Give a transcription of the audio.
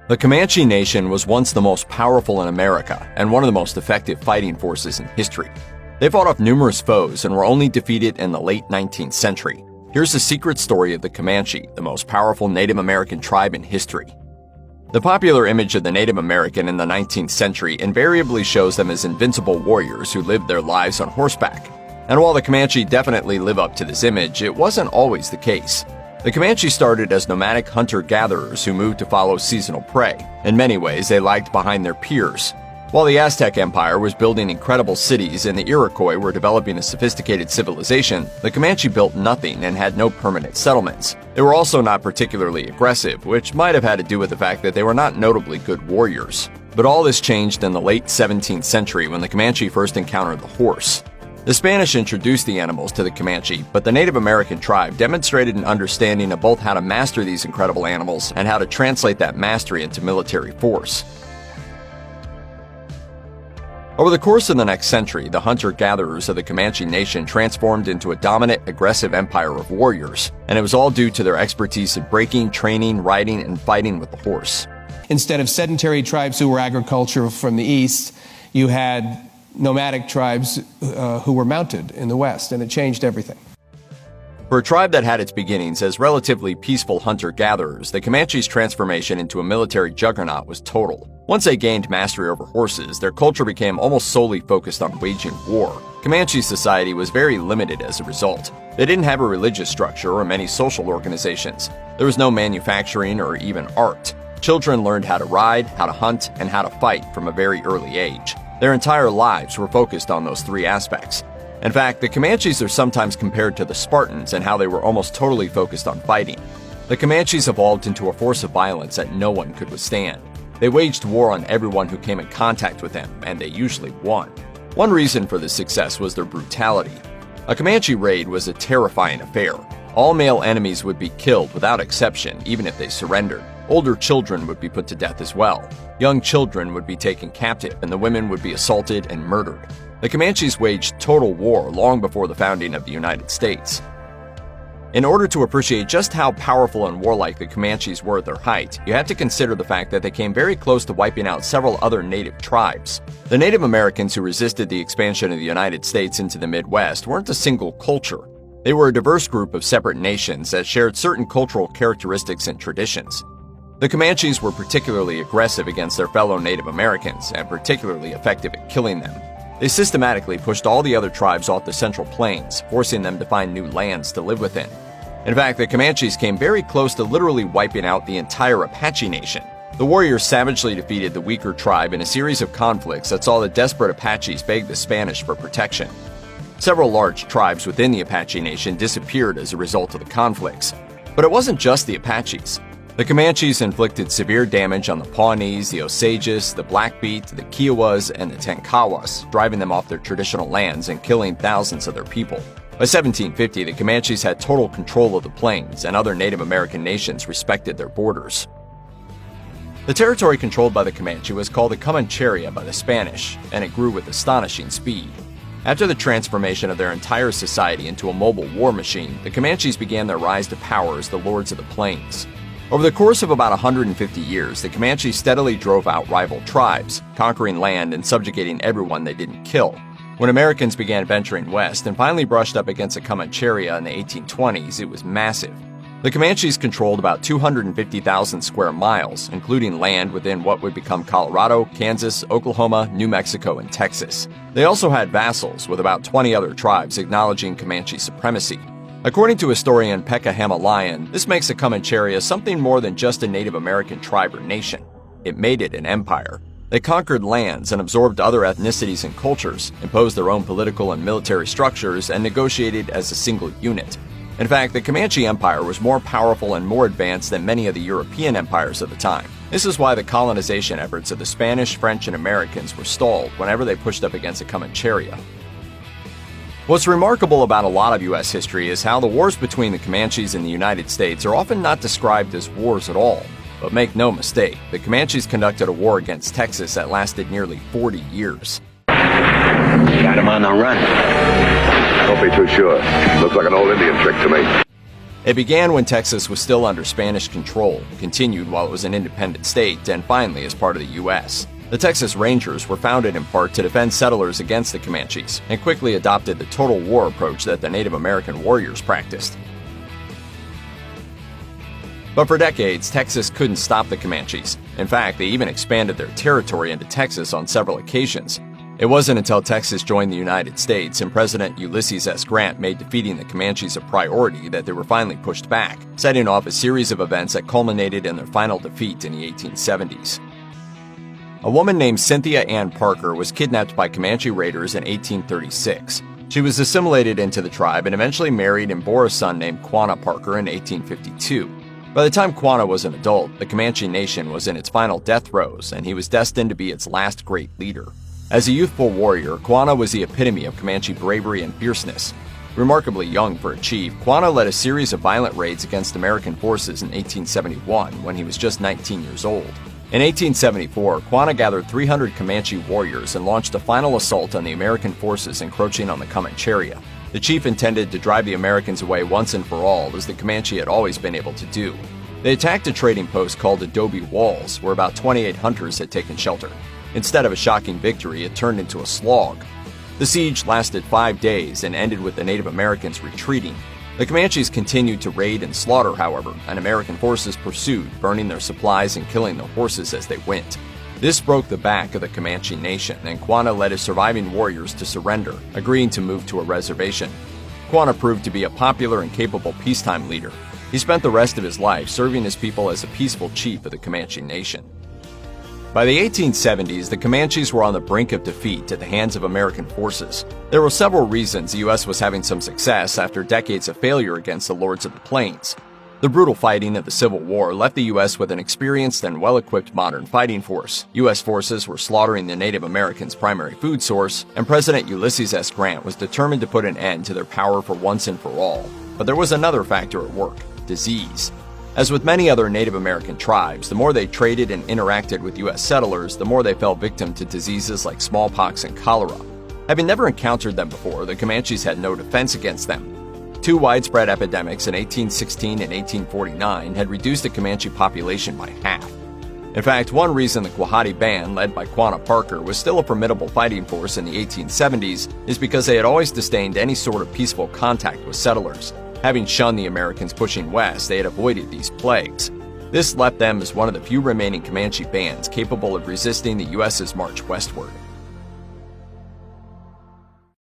The Comanche Nation was once the most powerful in America and one of the most effective fighting forces in history. They fought off numerous foes and were only defeated in the late 19th century. Here's the secret story of the Comanche, the most powerful Native American tribe in history. The popular image of the Native American in the 19th century invariably shows them as invincible warriors who lived their lives on horseback. And while the Comanche definitely live up to this image, it wasn't always the case. The Comanche started as nomadic hunter-gatherers who moved to follow seasonal prey. In many ways, they lagged behind their peers. While the Aztec Empire was building incredible cities and the Iroquois were developing a sophisticated civilization, the Comanche built nothing and had no permanent settlements. They were also not particularly aggressive, which might have had to do with the fact that they were not notably good warriors. But all this changed in the late 17th century when the Comanche first encountered the horse. The Spanish introduced the animals to the Comanche, but the Native American tribe demonstrated an understanding of both how to master these incredible animals and how to translate that mastery into military force. Over the course of the next century, the hunter-gatherers of the Comanche Nation transformed into a dominant, aggressive empire of warriors, and it was all due to their expertise in breaking, training, riding, and fighting with the horse. Instead of sedentary tribes who were agricultural from the east, you had nomadic tribes who were mounted in the west, and it changed everything. For a tribe that had its beginnings as relatively peaceful hunter-gatherers, the Comanche's transformation into a military juggernaut was total. Once they gained mastery over horses, their culture became almost solely focused on waging war. Comanche society was very limited as a result. They didn't have a religious structure or many social organizations. There was no manufacturing or even art. Children learned how to ride, how to hunt, and how to fight from a very early age. Their entire lives were focused on those three aspects. In fact, the Comanches are sometimes compared to the Spartans in how they were almost totally focused on fighting. The Comanches evolved into a force of violence that no one could withstand. They waged war on everyone who came in contact with them, and they usually won. One reason for this success was their brutality. A Comanche raid was a terrifying affair. All male enemies would be killed without exception, even if they surrendered. Older children would be put to death as well. Young children would be taken captive, and the women would be assaulted and murdered. The Comanches waged total war long before the founding of the United States. In order to appreciate just how powerful and warlike the Comanches were at their height, you have to consider the fact that they came very close to wiping out several other native tribes. The Native Americans who resisted the expansion of the United States into the Midwest weren't a single culture. They were a diverse group of separate nations that shared certain cultural characteristics and traditions. The Comanches were particularly aggressive against their fellow Native Americans and particularly effective at killing them. They systematically pushed all the other tribes off the Central Plains, forcing them to find new lands to live within. In fact, the Comanches came very close to literally wiping out the entire Apache Nation. The warriors savagely defeated the weaker tribe in a series of conflicts that saw the desperate Apaches beg the Spanish for protection. Several large tribes within the Apache Nation disappeared as a result of the conflicts. But it wasn't just the Apaches. The Comanches inflicted severe damage on the Pawnees, the Osages, the Blackfeet, the Kiowas, and the Tankawas, driving them off their traditional lands and killing thousands of their people. By 1750, the Comanches had total control of the plains, and other Native American nations respected their borders. The territory controlled by the Comanche was called the Comancheria by the Spanish, and it grew with astonishing speed. After the transformation of their entire society into a mobile war machine, the Comanches began their rise to power as the lords of the plains. Over the course of about 150 years, the Comanche steadily drove out rival tribes, conquering land and subjugating everyone they didn't kill. When Americans began venturing west and finally brushed up against the Comancheria in the 1820s, it was massive. The Comanches controlled about 250,000 square miles, including land within what would become Colorado, Kansas, Oklahoma, New Mexico, and Texas. They also had vassals, with about 20 other tribes acknowledging Comanche supremacy. According to historian Pekka Hamalainen, this makes the Comancheria something more than just a Native American tribe or nation. It made it an empire. They conquered lands and absorbed other ethnicities and cultures, imposed their own political and military structures, and negotiated as a single unit. In fact, the Comanche Empire was more powerful and more advanced than many of the European empires of the time. This is why the colonization efforts of the Spanish, French, and Americans were stalled whenever they pushed up against the Comancheria. What's remarkable about a lot of U.S. history is how the wars between the Comanches and the United States are often not described as wars at all. But make no mistake, the Comanches conducted a war against Texas that lasted nearly 40 years. Got him on the run. Don't be too sure. Looks like an old Indian trick to me. It began when Texas was still under Spanish control, continued while it was an independent state, and finally as part of the U.S. The Texas Rangers were founded in part to defend settlers against the Comanches, and quickly adopted the total war approach that the Native American warriors practiced. But for decades, Texas couldn't stop the Comanches. In fact, they even expanded their territory into Texas on several occasions. It wasn't until Texas joined the United States and President Ulysses S. Grant made defeating the Comanches a priority that they were finally pushed back, setting off a series of events that culminated in their final defeat in the 1870s. A woman named Cynthia Ann Parker was kidnapped by Comanche raiders in 1836. She was assimilated into the tribe and eventually married and bore a son named Quanah Parker in 1852. By the time Quanah was an adult, the Comanche Nation was in its final death throes, and he was destined to be its last great leader. As a youthful warrior, Quanah was the epitome of Comanche bravery and fierceness. Remarkably young for a chief, Quanah led a series of violent raids against American forces in 1871 when he was just 19 years old. In 1874, Quanah gathered 300 Comanche warriors and launched a final assault on the American forces encroaching on the Comancheria. The chief intended to drive the Americans away once and for all, as the Comanche had always been able to do. They attacked a trading post called Adobe Walls, where about 28 hunters had taken shelter. Instead of a shocking victory, it turned into a slog. The siege lasted 5 days and ended with the Native Americans retreating. The Comanches continued to raid and slaughter, however, and American forces pursued, burning their supplies and killing their horses as they went. This broke the back of the Comanche Nation, and Quanah led his surviving warriors to surrender, agreeing to move to a reservation. Quanah proved to be a popular and capable peacetime leader. He spent the rest of his life serving his people as a peaceful chief of the Comanche Nation. By the 1870s, the Comanches were on the brink of defeat at the hands of American forces. There were several reasons the U.S. was having some success after decades of failure against the Lords of the Plains. The brutal fighting of the Civil War left the U.S. with an experienced and well-equipped modern fighting force. U.S. forces were slaughtering the Native Americans' primary food source, and President Ulysses S. Grant was determined to put an end to their power for once and for all. But there was another factor at work: disease. As with many other Native American tribes, the more they traded and interacted with U.S. settlers, the more they fell victim to diseases like smallpox and cholera. Having never encountered them before, the Comanches had no defense against them. Two widespread epidemics in 1816 and 1849 had reduced the Comanche population by half. In fact, one reason the Quahati Band, led by Quanah Parker, was still a formidable fighting force in the 1870s is because they had always disdained any sort of peaceful contact with settlers. Having shunned the Americans pushing west, they had avoided these plagues. This left them as one of the few remaining Comanche bands capable of resisting the U.S.'s march westward.